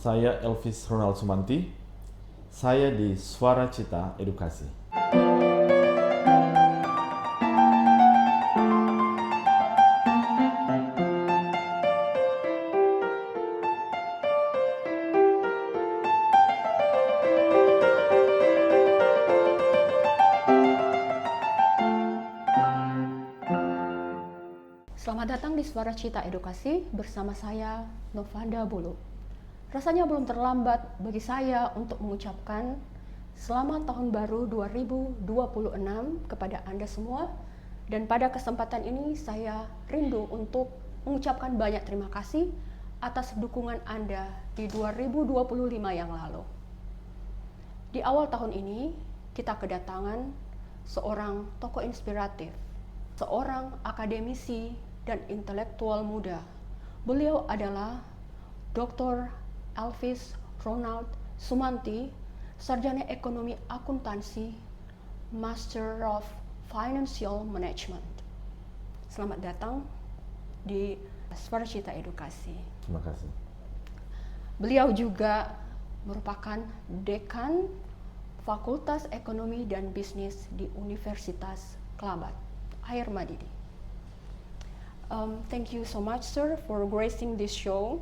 Saya Elvis Ronald Sumanti. Saya di Suara Cita Edukasi. Selamat datang di Suara Cita Edukasi bersama saya, Novanda Bulu. Rasanya belum terlambat bagi saya untuk mengucapkan selamat tahun baru 2026 kepada Anda semua. Dan pada kesempatan ini saya rindu untuk mengucapkan banyak terima kasih atas dukungan Anda di 2025 yang lalu. Di awal tahun ini kita kedatangan seorang tokoh inspiratif, seorang akademisi dan intelektual muda. Beliau adalah Dr. Elvis Ronald Sumanti, sarjana ekonomi akuntansi, Master of Financial Management. Selamat datang di Suara Cita Edukasi. Terima kasih. Beliau juga merupakan dekan Fakultas Ekonomi dan Bisnis di Universitas Kelabat, Air Madidi. Thank you so much, sir, for gracing this show.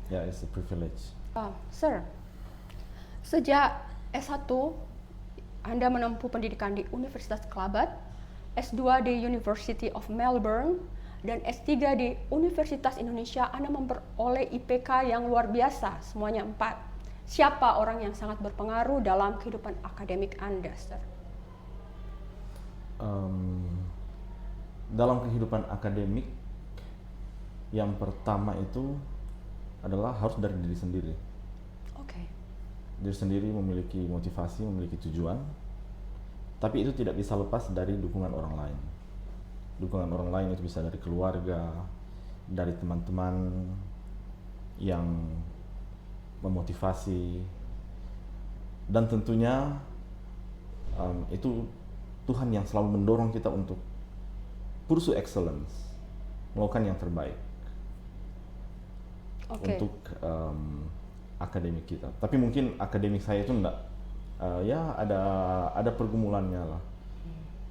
Yeah, it's a privilege. Sir, sejak S1 Anda menempuh pendidikan di Universitas Kelabat, S2 di University of Melbourne, dan S3 di Universitas Indonesia. Anda memperoleh IPK yang luar biasa, semuanya 4. Siapa orang yang sangat berpengaruh dalam kehidupan akademik Anda, sir? Dalam kehidupan akademik, yang pertama itu adalah harus dari diri sendiri. Oke. Diri sendiri memiliki motivasi, memiliki tujuan, tapi itu tidak bisa lepas dari dukungan orang lain. Dukungan orang lain itu bisa dari keluarga, dari teman-teman yang memotivasi, dan tentunya itu Tuhan yang selalu mendorong kita untuk pursue excellence, melakukan yang terbaik untuk akademik kita. Tapi mungkin akademik saya itu enggak, ya ada pergumulannya lah,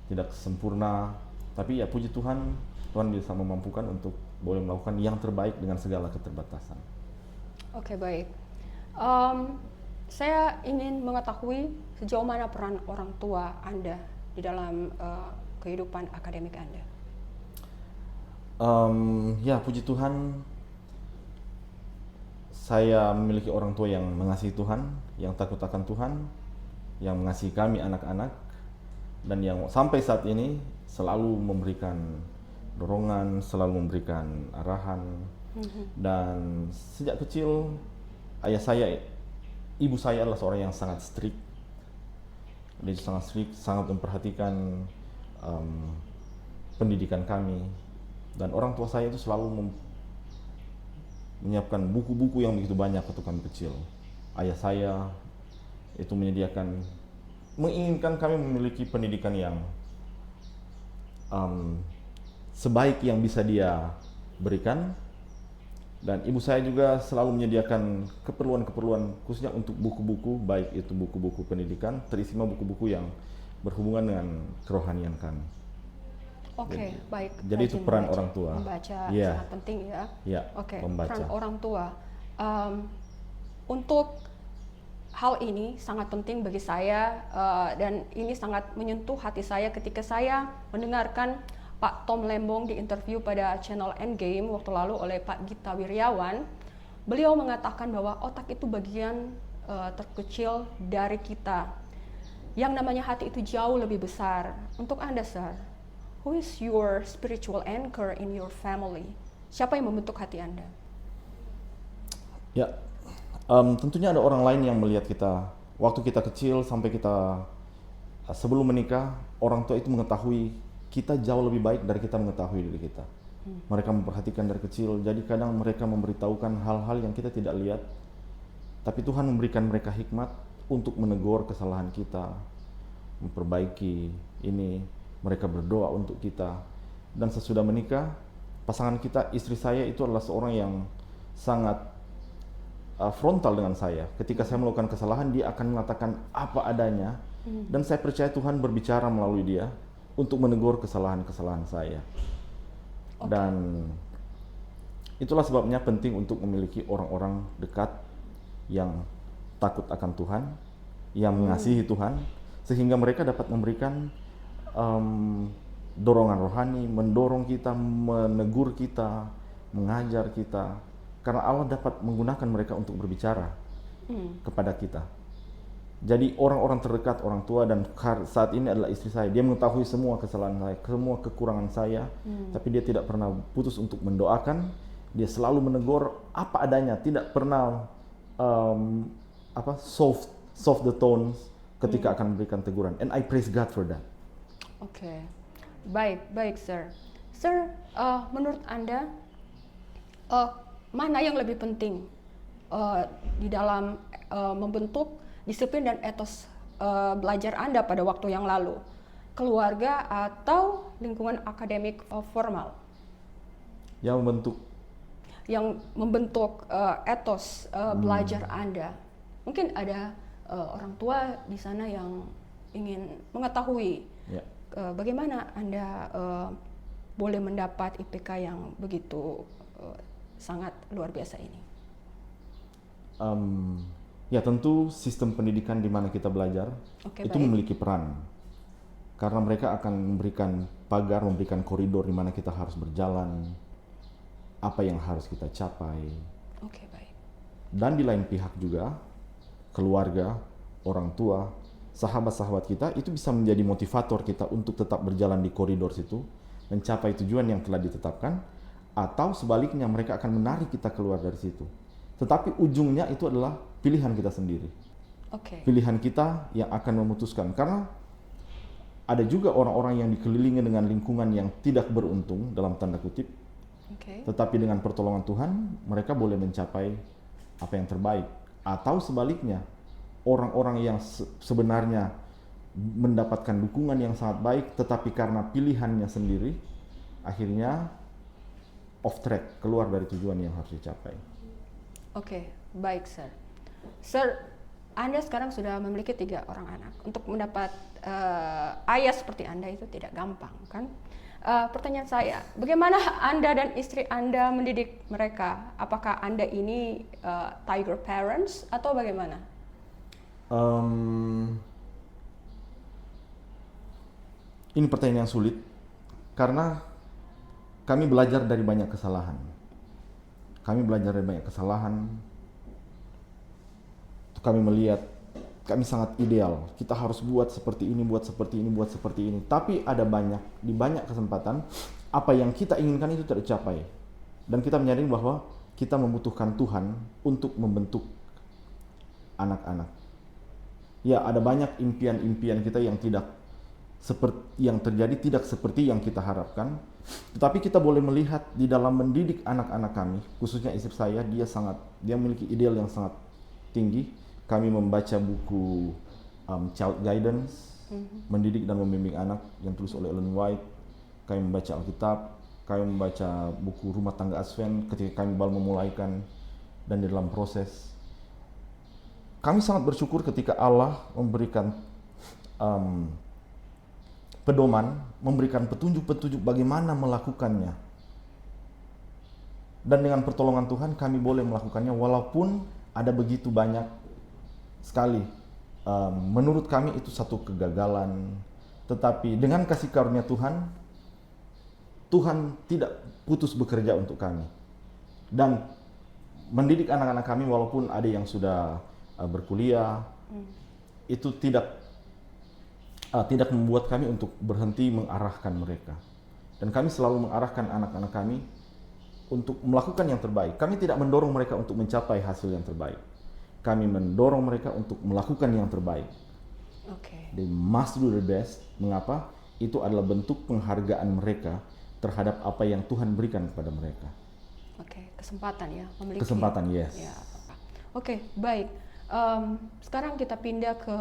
tidak sempurna. Tapi ya puji Tuhan, Tuhan bisa memampukan untuk boleh melakukan yang terbaik dengan segala keterbatasan. Oke, baik. Saya ingin mengetahui sejauh mana peran orang tua Anda di dalam kehidupan akademik Anda. Ya, puji Tuhan, saya memiliki orang tua yang mengasihi Tuhan, yang takut akan Tuhan, yang mengasihi kami anak-anak, dan yang sampai saat ini selalu memberikan dorongan, selalu memberikan arahan. Dan sejak kecil, ibu saya adalah seorang yang sangat strict. Dia sangat strict, sangat memperhatikan pendidikan kami. Dan orang tua saya itu selalu menyiapkan buku-buku yang begitu banyak waktu kami kecil. Ayah saya itu menginginkan kami memiliki pendidikan yang sebaik yang bisa dia berikan. Dan ibu saya juga selalu menyediakan keperluan-keperluan khususnya untuk buku-buku, baik itu buku-buku pendidikan, terutama buku-buku yang berhubungan dengan kerohanian kami. Oke, baik. Jadi itu peran orang tua. Membaca Yeah. sangat penting ya. Ya, Oke, membaca. peran orang tua. Untuk hal ini sangat penting bagi saya dan ini sangat menyentuh hati saya ketika saya mendengarkan Pak Tom Lembong di interview pada channel Endgame waktu lalu oleh Pak Gita Wirjawan. Beliau mengatakan bahwa otak itu bagian terkecil dari kita. Yang namanya hati itu jauh lebih besar. Untuk Anda, sir, who is your spiritual anchor in your family? Siapa yang membentuk hati Anda? Ya, tentunya ada orang lain yang melihat kita waktu kita kecil sampai kita sebelum menikah. Orang tua itu mengetahui kita jauh lebih baik dari kita mengetahui diri kita. Mereka memperhatikan dari kecil, jadi kadang mereka memberitahukan hal-hal yang kita tidak lihat. Tapi Tuhan memberikan mereka hikmat untuk menegur kesalahan kita, memperbaiki ini. Mereka berdoa untuk kita. Dan sesudah menikah, pasangan kita, istri saya itu adalah seorang yang sangat frontal dengan saya. Ketika saya melakukan kesalahan, dia akan mengatakan apa adanya, dan saya percaya Tuhan berbicara melalui dia untuk menegur kesalahan-kesalahan saya. Dan itulah sebabnya penting untuk memiliki orang-orang dekat yang takut akan Tuhan, yang mengasihi Tuhan, sehingga mereka dapat memberikan dorongan rohani, mendorong kita, menegur kita, mengajar kita, karena Allah dapat menggunakan mereka untuk berbicara kepada kita. Jadi orang-orang terdekat, orang tua, dan saat ini adalah istri saya, dia mengetahui semua kesalahan saya, semua kekurangan saya, tapi dia tidak pernah putus untuk mendoakan. Dia selalu menegur apa adanya, tidak pernah soft the tones ketika akan memberikan teguran. And I praise God for that. Oke. Baik, Sir. Sir, menurut Anda mana yang lebih penting di dalam membentuk disiplin dan etos belajar Anda pada waktu yang lalu? Keluarga atau lingkungan akademik formal? Yang membentuk etos belajar Anda. Mungkin ada orang tua di sana yang ingin mengetahui bagaimana Anda boleh mendapat IPK yang begitu sangat luar biasa ini. Ya, tentu sistem pendidikan di mana kita belajar itu memiliki peran, karena mereka akan memberikan pagar, memberikan koridor di mana kita harus berjalan, apa yang harus kita capai. Dan di lain pihak juga keluarga, orang tua, sahabat-sahabat kita itu bisa menjadi motivator kita untuk tetap berjalan di koridor situ, mencapai tujuan yang telah ditetapkan, atau sebaliknya mereka akan menarik kita keluar dari situ. Tetapi ujungnya itu adalah pilihan kita sendiri. Pilihan kita yang akan memutuskan, karena ada juga orang-orang yang dikelilingi dengan lingkungan yang tidak beruntung dalam tanda kutip. Tetapi dengan pertolongan Tuhan mereka boleh mencapai apa yang terbaik, atau sebaliknya orang-orang yang sebenarnya mendapatkan dukungan yang sangat baik, tetapi karena pilihannya sendiri akhirnya off track, keluar dari tujuan yang harus dicapai. Baik, Sir. Sir, Anda sekarang sudah memiliki 3 orang anak. Untuk mendapat ayah seperti Anda itu tidak gampang, kan? Pertanyaan saya, bagaimana Anda dan istri Anda mendidik mereka? Apakah Anda ini tiger parents atau bagaimana? Ini pertanyaan yang sulit, karena kami belajar dari banyak kesalahan. Kami melihat kami sangat ideal. Kita harus buat seperti ini, buat seperti ini, buat seperti ini. Tapi di banyak kesempatan apa yang kita inginkan itu tidak tercapai. Dan kita menyadari bahwa kita membutuhkan Tuhan untuk membentuk anak-anak. Ya, ada banyak impian-impian kita yang terjadi tidak seperti yang kita harapkan. Tetapi kita boleh melihat di dalam mendidik anak-anak kami, khususnya istri saya, dia memiliki ideal yang sangat tinggi. Kami membaca buku Child Guidance, mendidik dan membimbing anak, yang tulis oleh Ellen White. Kami membaca Alkitab, kami membaca buku Rumah Tangga Advent ketika kami baru memulaikan, dan di dalam proses kami sangat bersyukur ketika Allah memberikan pedoman, memberikan petunjuk-petunjuk bagaimana melakukannya. Dan dengan pertolongan Tuhan kami boleh melakukannya, walaupun ada begitu banyak sekali. Menurut kami itu satu kegagalan. Tetapi dengan kasih karunia Tuhan tidak putus bekerja untuk kami. Dan mendidik anak-anak kami, walaupun ada yang sudah berkuliah, itu tidak membuat kami untuk berhenti mengarahkan mereka. Dan kami selalu mengarahkan anak-anak kami untuk melakukan yang terbaik. Kami tidak mendorong mereka untuk mencapai hasil yang terbaik. Kami mendorong mereka untuk melakukan yang terbaik. They must do the best. Mengapa? Itu adalah bentuk penghargaan mereka terhadap apa yang Tuhan berikan kepada mereka. Kesempatan ya, memiliki. Kesempatan, yes. Ya. Baik. Sekarang kita pindah ke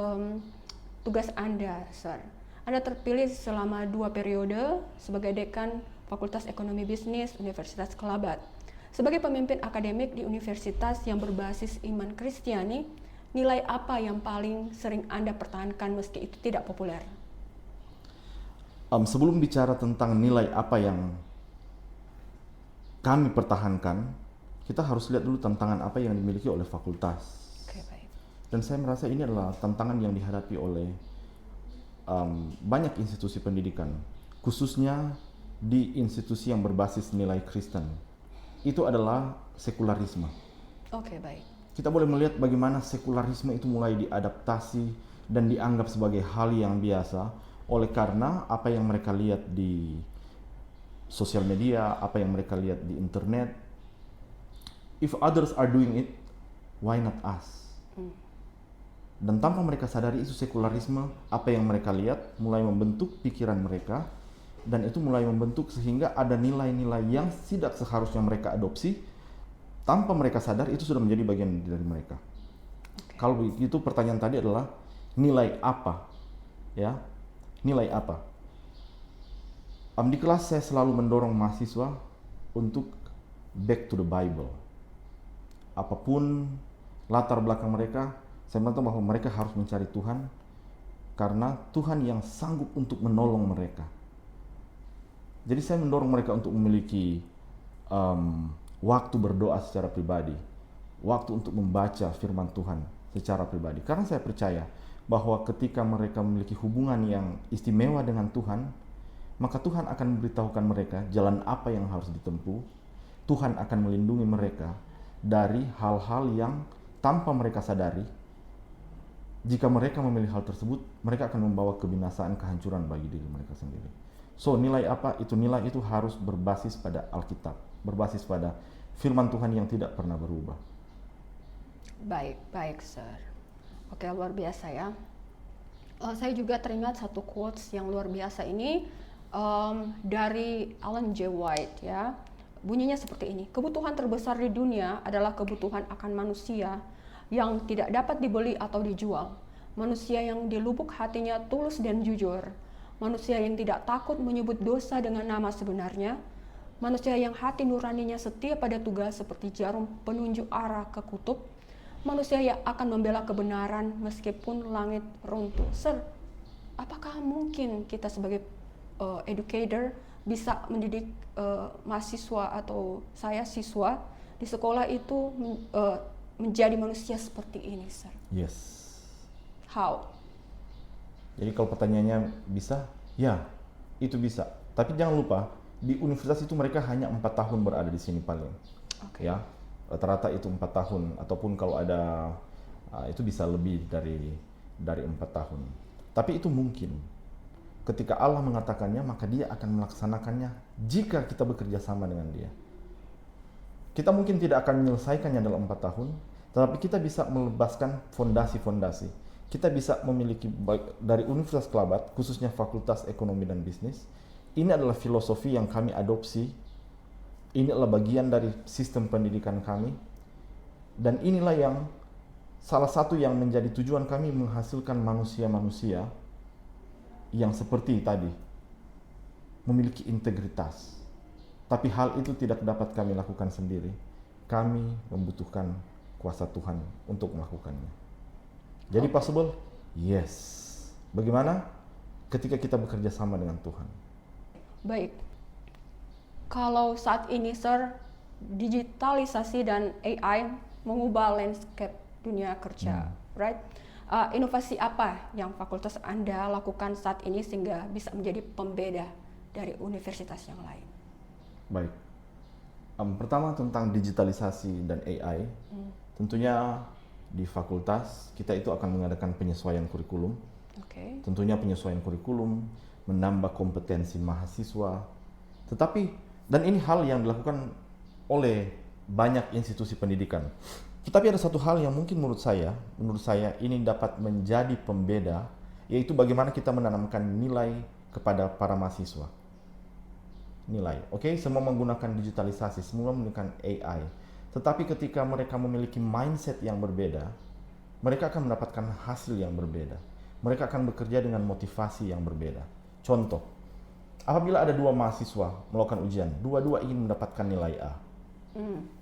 tugas Anda, Sir. Anda terpilih selama 2 periode sebagai dekan Fakultas Ekonomi Bisnis Universitas Kelabat. Sebagai pemimpin akademik di universitas yang berbasis iman Kristiani, nilai apa yang paling sering Anda pertahankan meski itu tidak populer? Sebelum bicara tentang nilai apa yang kami pertahankan, kita harus lihat dulu tantangan apa yang dimiliki oleh fakultas. Oke, baik. Dan saya merasa ini adalah tantangan yang dihadapi oleh banyak institusi pendidikan, khususnya di institusi yang berbasis nilai Kristen. Itu adalah sekularisme. Oke, baik. Kita boleh melihat bagaimana sekularisme itu mulai diadaptasi dan dianggap sebagai hal yang biasa oleh karena apa yang mereka lihat di sosial media, apa yang mereka lihat di internet. If others are doing it, why not us? Dan tanpa mereka sadari itu sekularisme, apa yang mereka lihat mulai membentuk pikiran mereka, dan itu mulai membentuk sehingga ada nilai-nilai yang tidak seharusnya mereka adopsi, tanpa mereka sadar itu sudah menjadi bagian dari mereka. Okay. Kalau begitu pertanyaan tadi adalah nilai apa? Ya, nilai apa? Di kelas saya selalu mendorong mahasiswa untuk back to the Bible. Apapun latar belakang mereka, saya minta bahwa mereka harus mencari Tuhan karena Tuhan yang sanggup untuk menolong mereka. Jadi saya mendorong mereka untuk memiliki waktu berdoa secara pribadi, waktu untuk membaca firman Tuhan secara pribadi. Karena saya percaya bahwa ketika mereka memiliki hubungan yang istimewa dengan Tuhan, maka Tuhan akan memberitahukan mereka jalan apa yang harus ditempuh. Tuhan akan melindungi mereka dari hal-hal yang tanpa mereka sadari. Jika mereka memilih hal tersebut, mereka akan membawa kebinasaan, kehancuran bagi diri mereka sendiri. So, nilai apa? Nilai itu harus berbasis pada Alkitab, berbasis pada firman Tuhan yang tidak pernah berubah. Baik, Sir. Oke, luar biasa ya. Saya juga teringat satu quotes yang luar biasa ini dari Ellen G. White ya. Bunyinya seperti ini: kebutuhan terbesar di dunia adalah kebutuhan akan manusia yang tidak dapat dibeli atau dijual. Manusia yang di lubuk hatinya tulus dan jujur. Manusia yang tidak takut menyebut dosa dengan nama sebenarnya. Manusia yang hati nuraninya setia pada tugas seperti jarum penunjuk arah ke kutub. Manusia yang akan membela kebenaran meskipun langit runtuh. Sir, apakah mungkin kita sebagai educator bisa mendidik mahasiswa atau saya siswa di sekolah itu menjadi manusia seperti ini, Sir? Yes. How? Jadi kalau pertanyaannya bisa, ya itu bisa. Tapi jangan lupa di universitas itu mereka hanya 4 tahun berada di sini paling. Okay. Ya, rata-rata itu 4 tahun ataupun kalau ada itu bisa lebih dari 4 tahun. Tapi itu mungkin. Ketika Allah mengatakannya, maka Dia akan melaksanakannya jika kita bekerja sama dengan Dia. Kita mungkin tidak akan menyelesaikannya dalam 4 tahun, tetapi kita bisa melepaskan fondasi-fondasi. Kita bisa memiliki dari Universitas Kelabat, khususnya Fakultas Ekonomi dan Bisnis. Ini adalah filosofi yang kami adopsi. Ini adalah bagian dari sistem pendidikan kami. Dan inilah yang salah satu yang menjadi tujuan kami, menghasilkan manusia-manusia yang seperti tadi, memiliki integritas. Tapi hal itu tidak dapat kami lakukan sendiri. Kami membutuhkan kuasa Tuhan untuk melakukannya. Jadi possible? Yes. Bagaimana? Ketika kita bekerja sama dengan Tuhan. Baik. Kalau saat ini, Sir, digitalisasi dan AI mengubah landscape dunia kerja, right? Inovasi apa yang fakultas Anda lakukan saat ini sehingga bisa menjadi pembeda dari universitas yang lain? Baik. Pertama tentang digitalisasi dan AI. Tentunya di fakultas kita itu akan mengadakan penyesuaian kurikulum. Okay. Tentunya penyesuaian kurikulum, menambah kompetensi mahasiswa. Tetapi, dan ini hal yang dilakukan oleh banyak institusi pendidikan. Tetapi ada satu hal yang mungkin menurut saya ini dapat menjadi pembeda, yaitu bagaimana kita menanamkan nilai kepada para mahasiswa. Nilai, oke, semua menggunakan digitalisasi, semua menggunakan AI. Tetapi ketika mereka memiliki mindset yang berbeda, mereka akan mendapatkan hasil yang berbeda. Mereka akan bekerja dengan motivasi yang berbeda. Contoh, apabila ada 2 mahasiswa melakukan ujian, dua-dua ingin mendapatkan nilai A.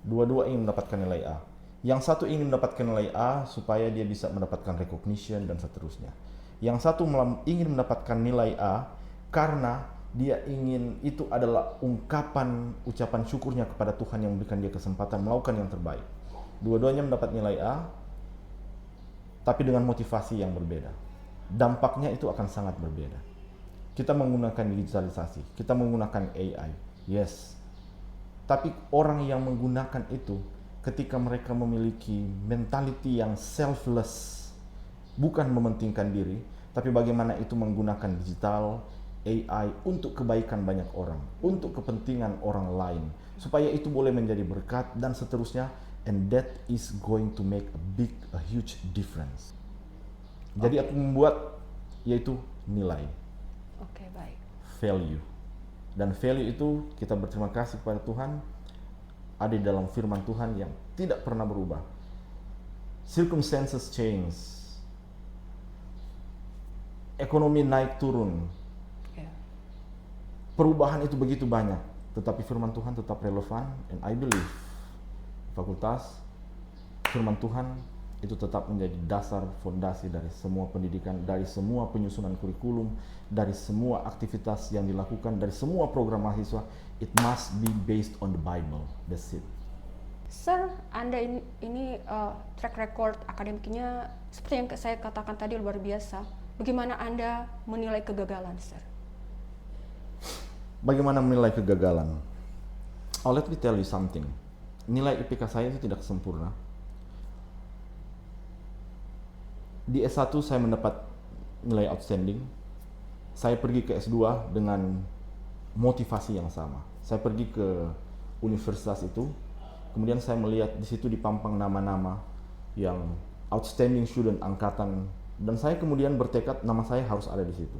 Dua-dua ingin mendapatkan nilai A. Yang satu ingin mendapatkan nilai A supaya dia bisa mendapatkan recognition dan seterusnya. Yang satu ingin mendapatkan nilai A karena dia ingin itu adalah ucapan syukurnya kepada Tuhan yang memberikan dia kesempatan melakukan yang terbaik. Dua-duanya mendapat nilai A, tapi dengan motivasi yang berbeda. Dampaknya itu akan sangat berbeda. Kita menggunakan digitalisasi, kita menggunakan AI, yes. Tapi orang yang menggunakan itu ketika mereka memiliki mentality yang selfless, bukan mementingkan diri, tapi bagaimana itu menggunakan digital, AI untuk kebaikan banyak orang, untuk kepentingan orang lain, supaya itu boleh menjadi berkat dan seterusnya, and that is going to make a huge difference. Jadi aku membuat yaitu nilai, Baik. value. Dan value itu kita berterima kasih kepada Tuhan ada di dalam firman Tuhan yang tidak pernah berubah. Circumstances change, ekonomi naik turun, perubahan itu begitu banyak, tetapi firman Tuhan tetap relevan, and I believe fakultas firman Tuhan itu tetap menjadi dasar fondasi dari semua pendidikan, dari semua penyusunan kurikulum, dari semua aktivitas yang dilakukan, dari semua program mahasiswa. It must be based on the Bible. That's it. Sir, Anda ini track record akademiknya seperti yang saya katakan tadi luar biasa. Bagaimana Anda menilai kegagalan, Sir? Bagaimana menilai kegagalan? Oh, let me tell you something. Nilai IPK saya itu tidak sempurna. Di S1 saya mendapat nilai outstanding. Saya pergi ke S2 dengan motivasi yang sama. Saya pergi ke universitas itu, kemudian saya melihat di situ dipampang nama-nama yang outstanding student angkatan, dan saya kemudian bertekad nama saya harus ada di situ.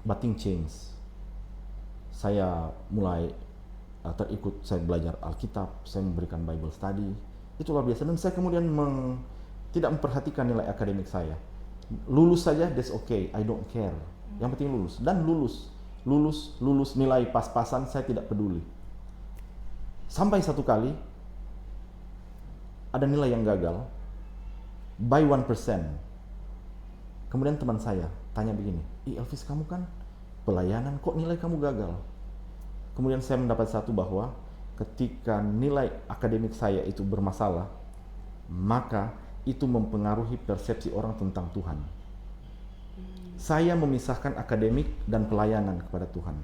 But things change. Saya mulai terikut, saya belajar Alkitab, saya memberikan Bible study. Itu luar biasa, dan saya kemudian tidak memperhatikan nilai akademik saya. Lulus saja, that's okay, I don't care. Yang penting lulus, dan lulus, nilai pas-pasan, saya tidak peduli. Sampai satu kali, ada nilai yang gagal, by 1%. Kemudian teman saya tanya begini, Elvis, kamu kan pelayanan, kok nilai kamu gagal? Kemudian saya mendapat satu bahwa ketika nilai akademik saya itu bermasalah, maka itu mempengaruhi persepsi orang tentang Tuhan. Saya memisahkan akademik dan pelayanan kepada Tuhan.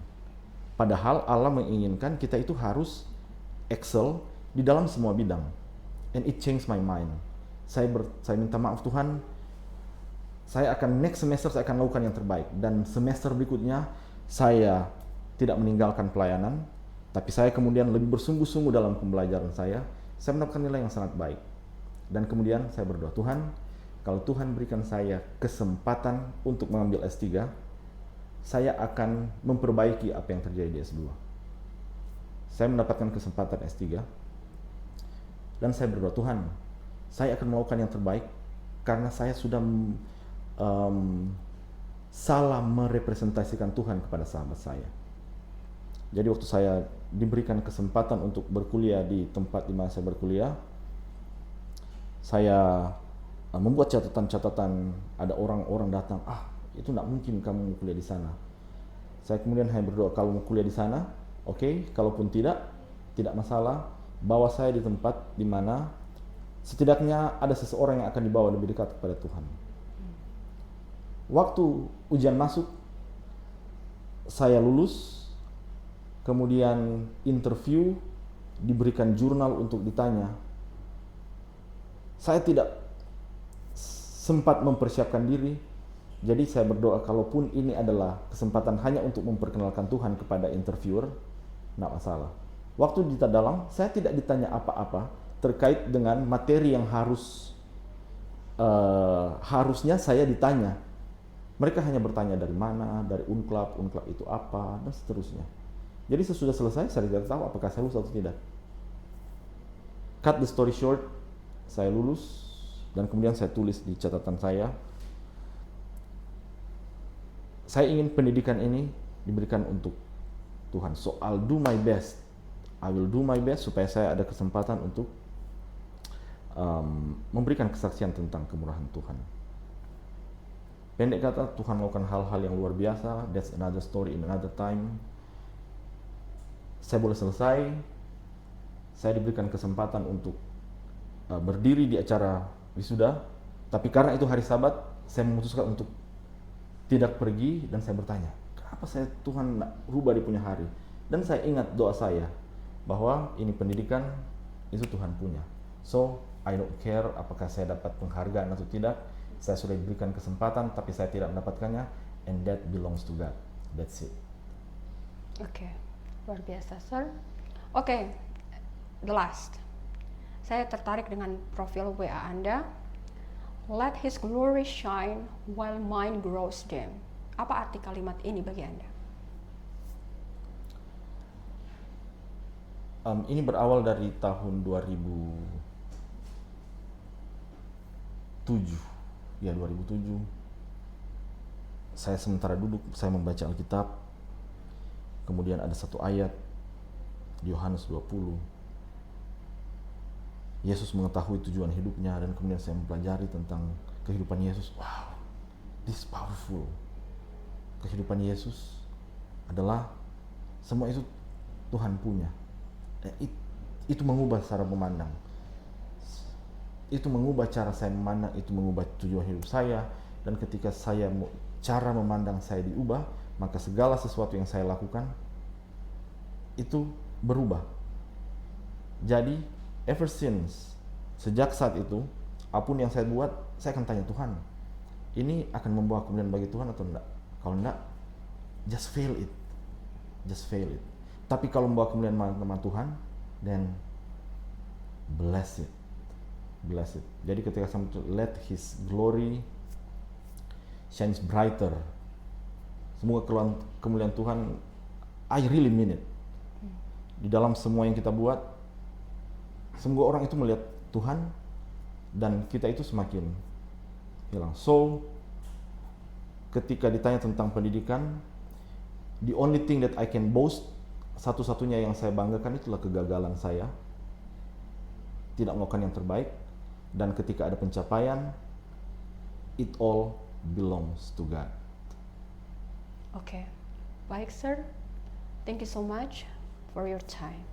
Padahal Allah menginginkan kita itu harus excel di dalam semua bidang. And it changed my mind. Saya minta maaf Tuhan, saya akan next semester saya akan lakukan yang terbaik. Dan semester berikutnya saya tidak meninggalkan pelayanan, tapi saya kemudian lebih bersungguh-sungguh dalam pembelajaran saya. Saya mendapatkan nilai yang sangat baik. Dan kemudian saya berdoa, Tuhan, kalau Tuhan berikan saya kesempatan untuk mengambil S3, saya akan memperbaiki apa yang terjadi di S2. Saya mendapatkan kesempatan S3, dan saya berdoa, Tuhan, saya akan melakukan yang terbaik, karena saya sudah salah merepresentasikan Tuhan kepada sahabat saya. Jadi waktu saya diberikan kesempatan untuk berkuliah di tempat di mana saya berkuliah, saya membuat catatan-catatan. Ada orang-orang datang, itu tidak mungkin kamu kuliah di sana. Saya kemudian hanya berdoa, kalau mau kuliah di sana, oke. Kalaupun tidak masalah. Bawa saya di tempat di mana setidaknya ada seseorang yang akan dibawa lebih dekat kepada Tuhan. Waktu ujian masuk, saya lulus, kemudian interview, diberikan jurnal untuk ditanya. Saya tidak sempat mempersiapkan diri, jadi saya berdoa kalaupun ini adalah kesempatan hanya untuk memperkenalkan Tuhan kepada interviewer, tidak masalah. Waktu di dalam, saya tidak ditanya apa-apa terkait dengan materi yang harusnya saya ditanya. Mereka hanya bertanya dari mana, dari Unclub itu apa, dan seterusnya. Jadi sesudah selesai, saya tidak tahu apakah saya lulus atau tidak. Cut the story short, saya lulus, dan kemudian saya tulis di catatan saya ingin pendidikan ini diberikan untuk Tuhan. So I'll do my best. I will do my best supaya saya ada kesempatan untuk memberikan kesaksian tentang kemurahan Tuhan. Pendek kata, Tuhan melakukan hal-hal yang luar biasa. That's another story in another time. Saya boleh selesai. Saya diberikan kesempatan untuk berdiri di acara wisuda. Tapi karena itu hari Sabat, saya memutuskan untuk tidak pergi dan saya bertanya, kenapa saya Tuhan rubah di punya hari? Dan saya ingat doa saya bahwa ini pendidikan itu Tuhan punya. So I don't care apakah saya dapat penghargaan atau tidak. Saya sudah diberikan kesempatan, tapi saya tidak mendapatkannya, and that belongs to God. That's it. Oke, luar biasa, Sir. Oke, the last. Saya tertarik dengan profil WA Anda. Let His glory shine while mine grows dim. Apa arti kalimat ini bagi Anda? Ini berawal dari tahun 2007. Ya, 2007. Saya sementara duduk, saya membaca Alkitab. Kemudian ada satu ayat di Yohanes 20. Yesus mengetahui tujuan hidupnya, dan kemudian saya mempelajari tentang kehidupan Yesus. Wow, this is powerful. Kehidupan Yesus adalah semua itu Tuhan punya. Itu mengubah cara memandang. Itu mengubah cara saya memandang, itu mengubah tujuan hidup saya. Dan ketika cara memandang saya diubah, maka segala sesuatu yang saya lakukan itu berubah. Jadi ever since, sejak saat itu, apapun yang saya buat, saya akan tanya Tuhan, ini akan membawa kemuliaan bagi Tuhan atau enggak? Kalau enggak, just fail it. Just fail it. Tapi kalau membawa kemuliaan sama Tuhan, then bless it. Bless it. Jadi ketika saya let His glory shines brighter, semua kemuliaan Tuhan, I really mean it. Di dalam semua yang kita buat, semua orang itu melihat Tuhan, dan kita itu semakin hilang. So, ketika ditanya tentang pendidikan, the only thing that I can boast, satu-satunya yang saya banggakan itulah kegagalan saya, tidak melakukan yang terbaik. Dan ketika ada pencapaian, it all belongs to God. Oke, baik, Sir. Thank you so much for your time.